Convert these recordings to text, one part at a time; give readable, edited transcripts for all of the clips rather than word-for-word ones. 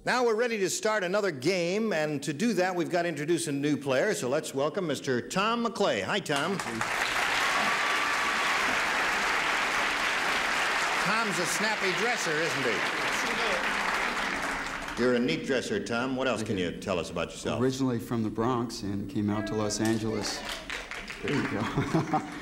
Now we're ready to start another game, and to do that, we've got to introduce a new player, so let's welcome Mr. Tom McClay. Hi, Tom. Tom's a snappy dresser, isn't he? You're a neat dresser, Tom. What else can you tell us about yourself? Originally from the Bronx and came out to Los Angeles. There you go.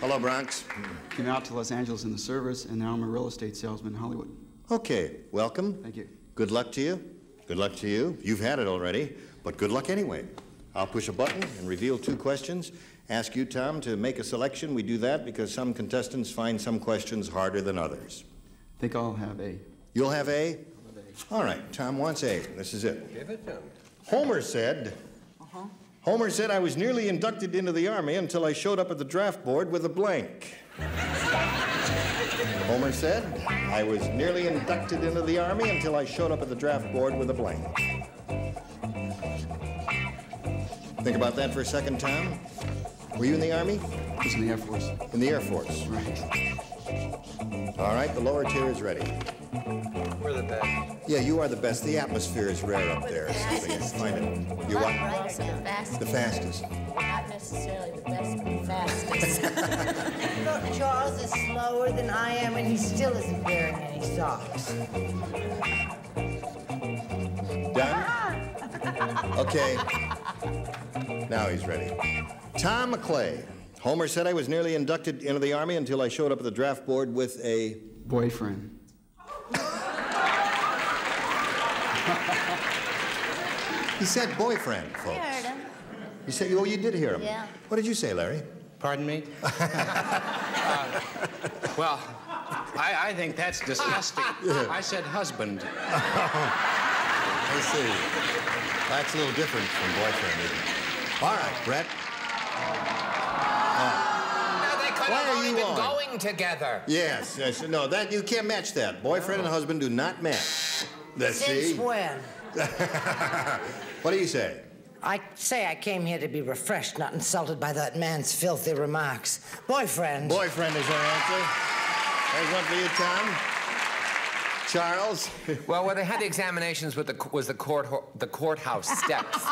Hello, Bronx. Came out to Los Angeles in the service, and now I'm a real estate salesman in Hollywood. Okay, welcome. Thank you. Good luck to you. Good luck to you. You've had it already, but good luck anyway. I'll push a button and reveal 2 questions. Ask you, Tom, to make a selection. We do that because some contestants find some questions harder than others. I think I'll have A. You'll have A? All right, Tom wants A. This is it. Give it to him. Homer said, I was nearly inducted into the Army until I showed up at the draft board with a blank. Homer said, I was nearly inducted into the Army until I showed up at the draft board with a blank. Think about that for a second, Tom. Were you in the Army? I was in the Air Force. In the Air Force. Right. All right, the lower tier is ready. We're the best. Yeah, you are the best. The atmosphere is rare up there. So you find it. You what? Also the fastest. The fastest. Not necessarily the best, but the fastest. Look, Charles is slower than I am, and he still isn't wearing any socks. Done? Okay. Now he's ready. Tom McClay. Homer said I was nearly inducted into the Army until I showed up at the draft board with a... Boyfriend. He said boyfriend, folks. I heard him. You said, oh, you did hear him? Yeah. What did you say, Larry? Pardon me? Well, I think that's disgusting. Yeah. I said husband. I see. That's a little different from boyfriend, isn't it? All right, Brett. Now they could Why have are only you been on? going together. Yes, no, that you can't match that. Boyfriend and husband do not match. Let's Since see. when? What do you say? I say I came here to be refreshed, not insulted by that man's filthy remarks. Boyfriend. Boyfriend is our answer. There's one for you, Tom. Charles. Well, where they had the examinations with the courthouse steps,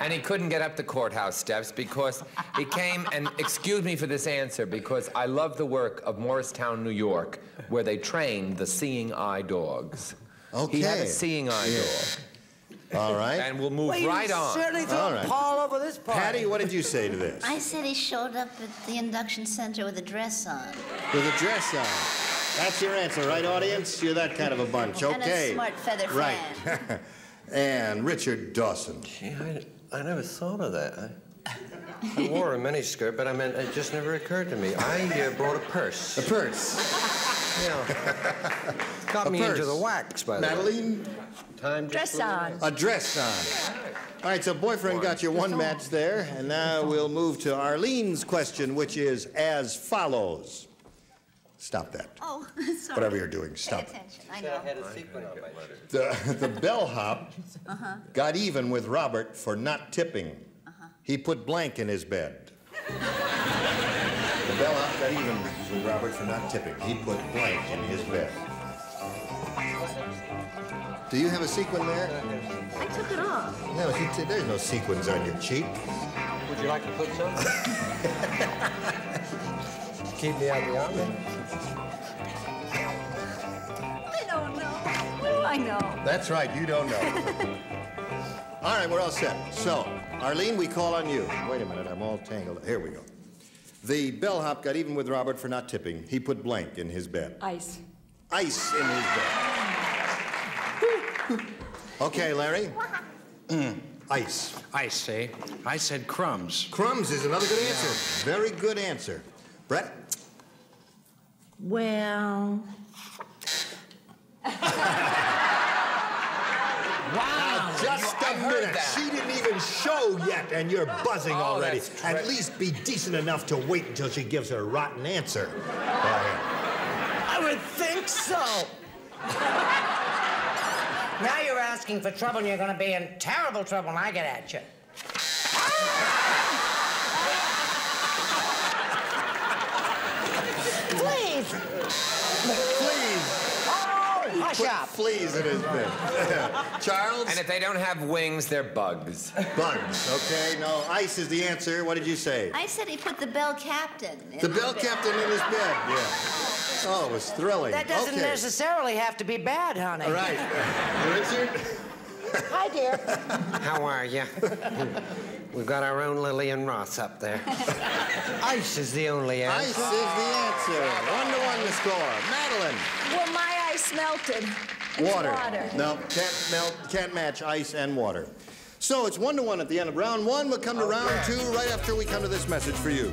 and he couldn't get up the courthouse steps because he came and excuse me for this answer because I love the work of Morristown, New York, where they trained the seeing eye dogs. Okay. He had a seeing eye dog. All right. And we'll move Well, right you on. certainly threw All a right. pall over this party. Patty, what did you say to this? I said he showed up at the induction center with a dress on. With a dress on. That's your answer, right, audience? You're that kind of a bunch. And Okay. a smart feather Right. fan. And Richard Dawson. Gee, I never thought of that. I wore a miniskirt, but I mean, it just never occurred to me. I brought a purse. A purse. Got A me purse. into the wax, by the way. Madeline? Time Dress on. A dress on. All right, so boyfriend got you one match there, and now we'll move to Arlene's question, which is as follows. Stop that. Oh, sorry. Whatever you're doing, stop Pay it. attention. I know. had a sequin on my shirt. The bellhop got even with Robert for not tipping. He put blank in his bed. The bellhop got even with Robert for not tipping. He put blank in his bed. Do you have a sequin there? I took it off. No, there's no sequins on your cheek. Would you like to put some? Keep me out of the army. I don't know. What do I know? That's right, you don't know. All right, we're all set. So, Arlene, we call on you. Wait a minute, I'm all tangled. Here we go. The bellhop got even with Robert for not tipping. He put blank in his bed. Ice. Ice in his bed. Okay, Larry. Ice. I say. I said crumbs. Crumbs is another good answer. Very good answer. Brett? Well... Now, just a minute. She didn't even show yet, and you're buzzing already. that's At least be decent enough to wait until she gives her rotten answer. Go ahead. I would think so. Now you're asking for trouble, and you're going to be in terrible trouble when I get at you. Please. Please. Oh, hush. put shop. fleas in his bed. Charles? And if they don't have wings, they're bugs. Bugs. Okay, no, ice is the answer. What did you say? I said he put the bell captain in The his bell bed. captain in his bed, yeah. Oh, it was thrilling. That doesn't okay. necessarily have to be bad, honey. All right. Richard? Hi, dear. How are you? We've got our own Lillian Ross up there. Ice is the only Ice answer. is the answer. 1-1 the score. Madeline? Well, my ice melted. It's Water. water. No, can't match ice and water. So it's 1-1 at the end of round one. We'll come to round two right after we come to this message for you.